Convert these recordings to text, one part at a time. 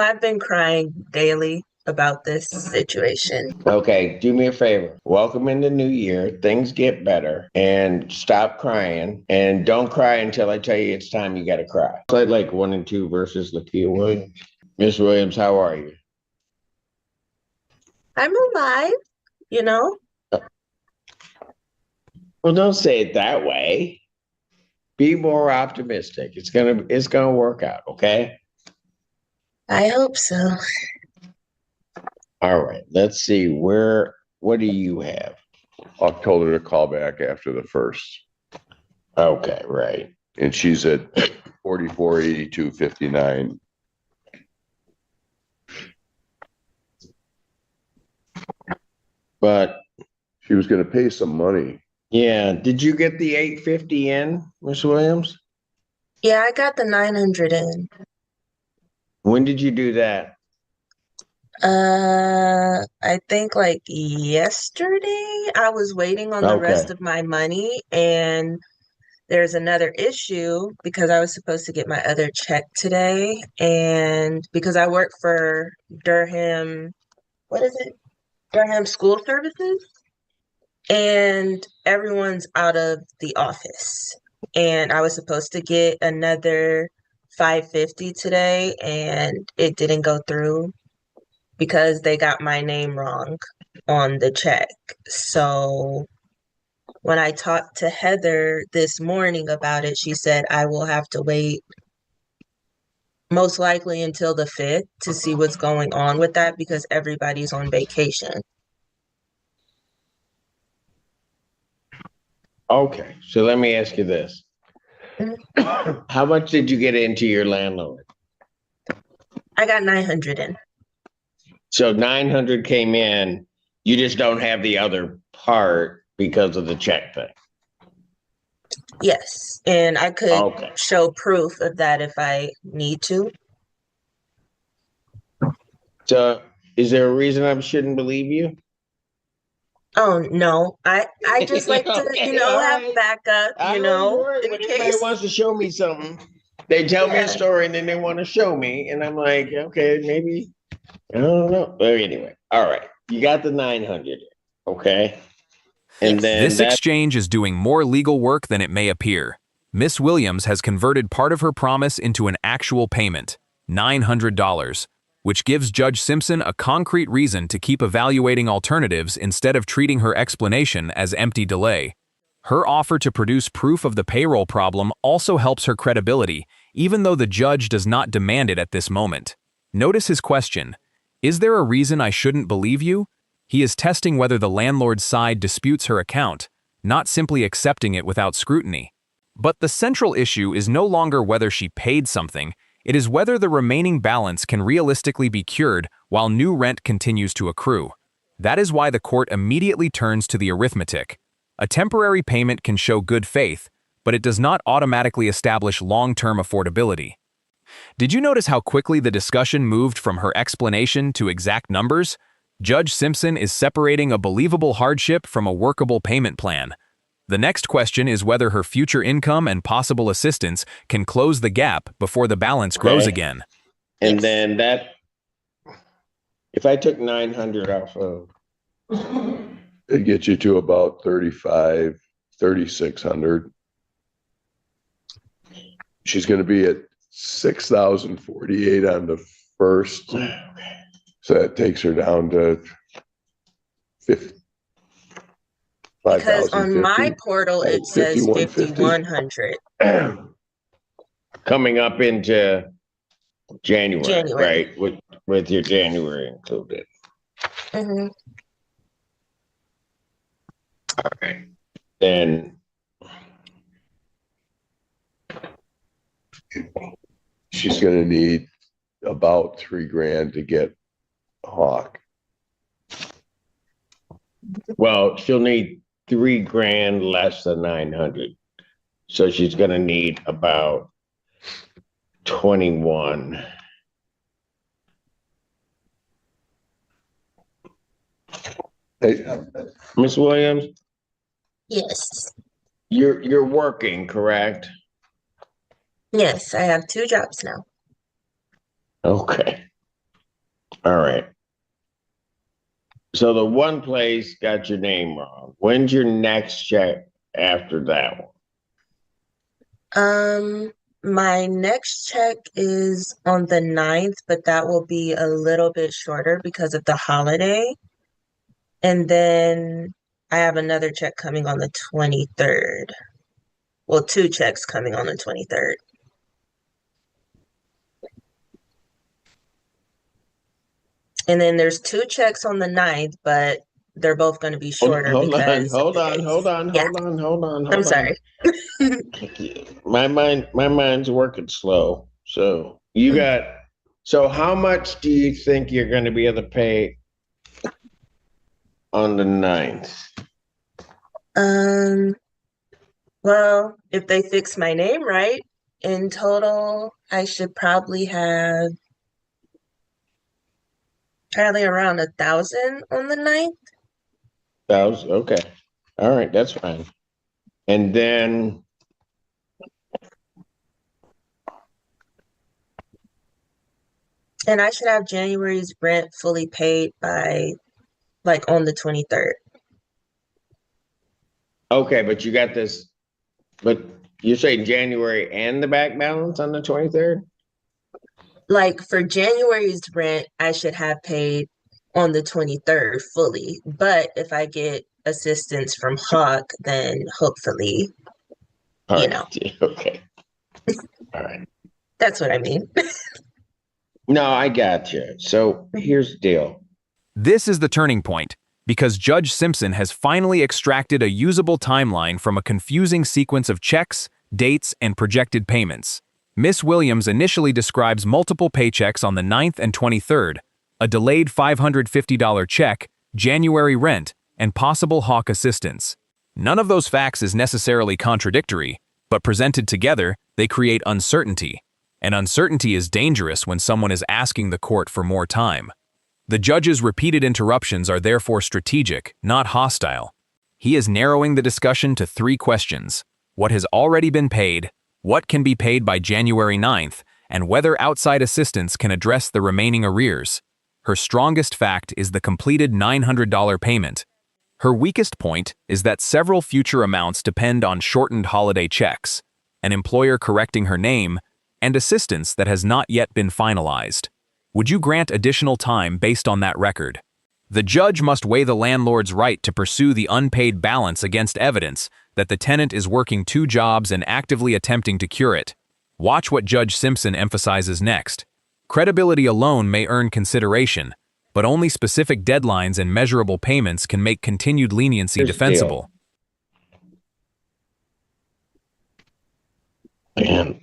I've been crying daily about this situation. Okay, do me a favor. Welcome in the new year. Things get better and stop crying. And don't cry until I tell you it's time you got to cry. Play like 1 and 2 versus Lakia Williams. Miss Williams, how are you? I'm alive, you know? Well, don't say it that way. Be more optimistic. It's gonna work out, okay? I hope so. All right. Let's see. What do you have? I told her to call back after the first, Okay, right. and she's at 4482.59. But She was going to pay some money. yeah, did you get the 850 in, Miss Williams? Yeah, I got the 900 in. When did you do that? I think like yesterday I was waiting on the rest Okay. of my money, and there's another issue because I was supposed to get my other check today, and because I work for Durham, what is it? Durham School Services, and everyone's out of the office. And I was supposed to get another 550 today, and it didn't go through because they got my name wrong on the check. So when I talked to Heather this morning about it, she said I will have to wait most likely until the 5th to see what's going on with that because everybody's on vacation. Okay. So let me ask you this. Mhm. How much did you get into your landlord? I got 900 in. So 900 came in. You just don't have the other part because of the check thing. Yes, and I could Okay. show proof of that if I need to. So is there a reason I shouldn't believe you? Oh no, I just like to, Okay, all have right. backup, I don't worry. in When everybody case. wants to show me something, they tell me a Yeah. story and then they want to show me. And I'm like, okay, maybe, I don't know. But anyway, all right. You got the 900. Okay. And Yes. then This exchange is doing more legal work than it may appear. Miss Williams has converted part of her promise into an actual payment, $900, which gives Judge Simpson a concrete reason to keep evaluating alternatives instead of treating her explanation as empty delay. Her offer to produce proof of the payroll problem also helps her credibility, even though the judge does not demand it at this moment. Notice his question, "Is there a reason I shouldn't believe you?" He is testing whether the landlord's side disputes her account, not simply accepting it without scrutiny. But the central issue is no longer whether she paid something, it is whether the remaining balance can realistically be cured while new rent continues to accrue. That is why the court immediately turns to the arithmetic. A temporary payment can show good faith, but it does not automatically establish long-term affordability. Did you notice how quickly the discussion moved from her explanation to exact numbers? Judge Simpson is separating a believable hardship from a workable payment plan. The next question is whether her future income and possible assistance can close the gap before the balance grows Okay. again. And Yes. then if I took 900 off of, It gets you to about 3,600. She's going to be at 6,048 on the first. So that takes her down to 50, Because on my 5,050. portal it Right, says 5150. 5,100 coming up into January, January. right? With your January included. Hmm. All right. Then She's going to need about $3,000 to get Hawk. well, she'll need $3,000 less than 900. So she's gonna need about 21. Hey, Miss Williams, Yes. you're working, correct? Yes, I have 2 jobs now. Okay. So the one place got your name wrong. When's your next check after that one? My next check is on the 9th, but that will be a little bit shorter because of the holiday. And then I have another check coming on the 23rd. Well, two checks coming on the 23rd. And then there's two checks on the 9th, but they're both going to be shorter Hold on, because of hold the on, days. hold on, Yeah, hold on, hold on, I'm hold on. sorry. My mind's working slow. So you got, so how much do you think you're going to be able to pay on the 9th? Well, if they fix my name right, in total, I should probably have around 1,000 on the 9th. Okay. All right, that's fine. And then And I should have January's rent fully paid by like on the 23rd. okay, but you got this, but you're saying January and the back balance on the 23rd? Like for January's rent, I should have paid on the 23rd fully. But if I get assistance from Hawk, then hopefully, All you right. know, Okay. All right. that's what I mean. No, I got you. So here's the deal. This is the turning point, because Judge Simpson has finally extracted a usable timeline from a confusing sequence of checks, dates, and projected payments. Miss Williams initially describes multiple paychecks on the 9th and 23rd, a delayed $550 check, January rent, and possible Hawk assistance. None of those facts is necessarily contradictory, but presented together, they create uncertainty. And uncertainty is dangerous when someone is asking the court for more time. The judge's repeated interruptions are therefore strategic, not hostile. He is narrowing the discussion to 3 questions: what has already been paid, what can be paid by January 9th, and whether outside assistance can address the remaining arrears. Her strongest fact is the completed $900 payment. Her weakest point is that several future amounts depend on shortened holiday checks, an employer correcting her name, and assistance that has not yet been finalized. Would you grant additional time based on that record? The judge must weigh the landlord's right to pursue the unpaid balance against evidence that the tenant is working 2 jobs and actively attempting to cure it. Watch what Judge Simpson emphasizes next. Credibility alone may earn consideration, but only specific deadlines and measurable payments can make continued leniency Here's the defensible. And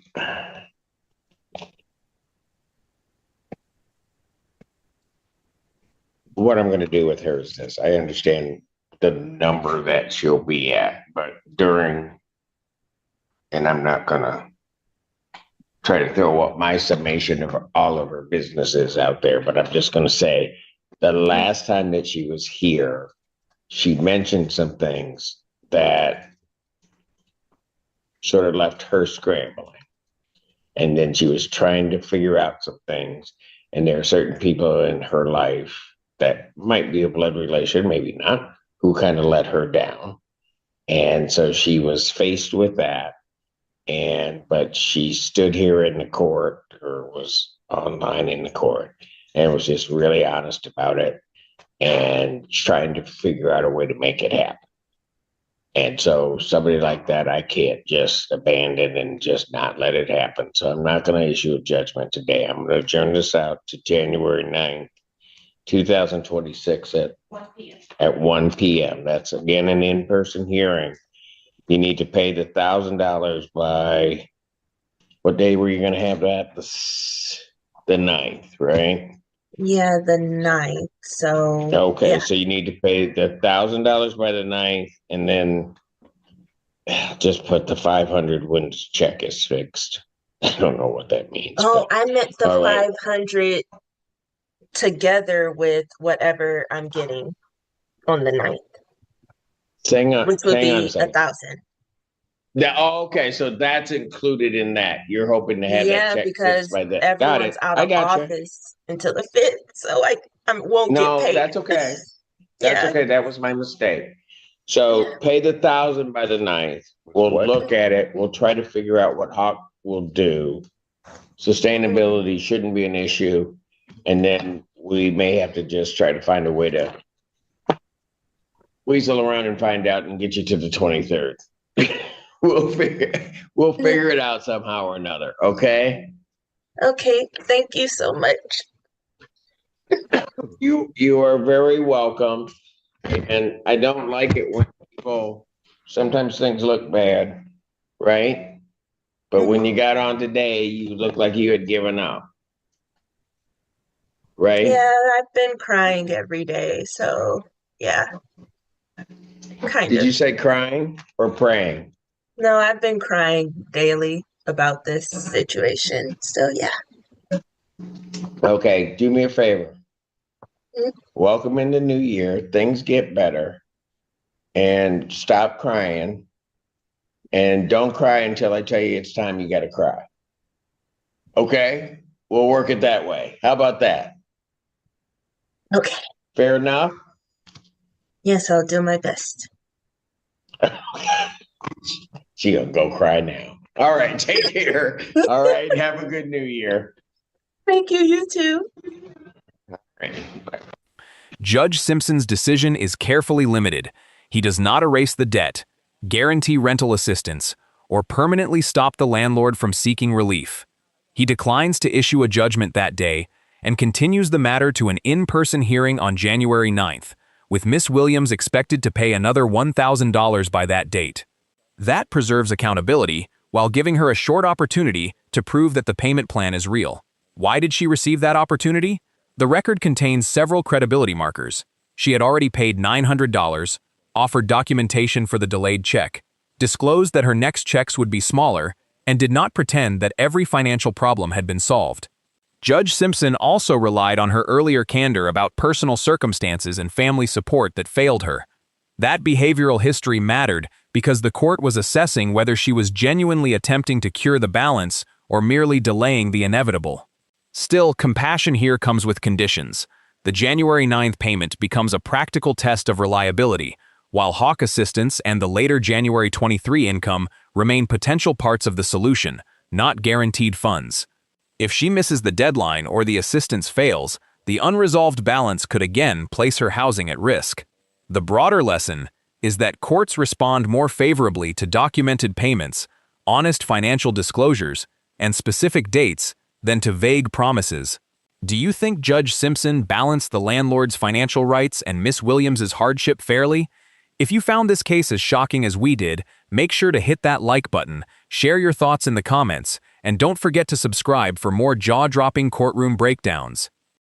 what I'm going to do with her is this. I understand the number that she'll be at, but and I'm not going to try to throw up my summation of all of her businesses out there, but I'm just going to say the last time that she was here, she mentioned some things that sort of left her scrambling. And then she was trying to figure out some things. And there are certain people in her life that might be a blood relation, maybe not, who kind of let her down. And so she was faced with that. But she stood here in the court or was online in the court and was just really honest about it and trying to figure out a way to make it happen. And so somebody like that, I can't just abandon and just not let it happen. So I'm not going to issue a judgment today. I'm going to adjourn this out to January 9th, 2026 at 1 p.m. That's again an in-person hearing. You need to pay the $1,000 by, what day were you going to have that? The 9th, right? Yeah, the 9th. So, Okay, yeah. so you need to pay the $1,000 by the 9th, and then just put the 500 when the check is fixed. I don't know what that means. Oh, I meant the all right. 500 together with whatever I'm getting on the 9th, which would Hang on a be second. 1,000. Okay, so that's included in that. You're hoping to have that Yeah, check fixed because by the. Got it. everyone's out I of got you. office until the 5th. So I won't get No, paid. that's okay. That's Yeah. okay. That was my mistake. So Yeah. pay the 1,000 by the 9th. We'll What? look at it. We'll try to figure out what Hawk will do. Sustainability shouldn't be an issue. And then we may have to just try to find a way to weasel around and find out and get you to the 23rd. We'll figure it out somehow or another. Okay. Okay. Thank you so much. You are very welcome. And I don't like it when people, sometimes things look bad, right? But when you got on today, you look like you had given up. Right? Yeah, I've been crying every day, so yeah, kind Did of. you say crying or praying? No, I've been crying daily about this situation. So yeah. Okay, do me a favor. Mm. Welcome in the new year. Things get better. And stop crying. And don't cry until I tell you it's time you got to cry. Okay? We'll work it that way. How about that? Okay. Fair enough? Yes, I'll do my best. She gonna go cry now. All right, take care. All right, have a good new year. Thank you, you too. All right. Bye. Judge Simpson's decision is carefully limited. He does not erase the debt, guarantee rental assistance, or permanently stop the landlord from seeking relief. He declines to issue a judgment that day and continues the matter to an in-person hearing on January 9th, with Miss Williams expected to pay another $1,000 by that date. That preserves accountability while giving her a short opportunity to prove that the payment plan is real. Why did she receive that opportunity? The record contains several credibility markers. She had already paid $900, offered documentation for the delayed check, disclosed that her next checks would be smaller, and did not pretend that every financial problem had been solved. Judge Simpson also relied on her earlier candor about personal circumstances and family support that failed her. That behavioral history mattered because the court was assessing whether she was genuinely attempting to cure the balance or merely delaying the inevitable. Still, compassion here comes with conditions. The January 9th payment becomes a practical test of reliability, while Hawk assistance and the later January 23 income remain potential parts of the solution, not guaranteed funds. If she misses the deadline or the assistance fails, the unresolved balance could again place her housing at risk. The broader lesson is that courts respond more favorably to documented payments, honest financial disclosures, and specific dates than to vague promises. Do you think Judge Simpson balanced the landlord's financial rights and Miss Williams's hardship fairly? If you found this case as shocking as we did, make sure to hit that like button, share your thoughts in the comments, and don't forget to subscribe for more jaw-dropping courtroom breakdowns.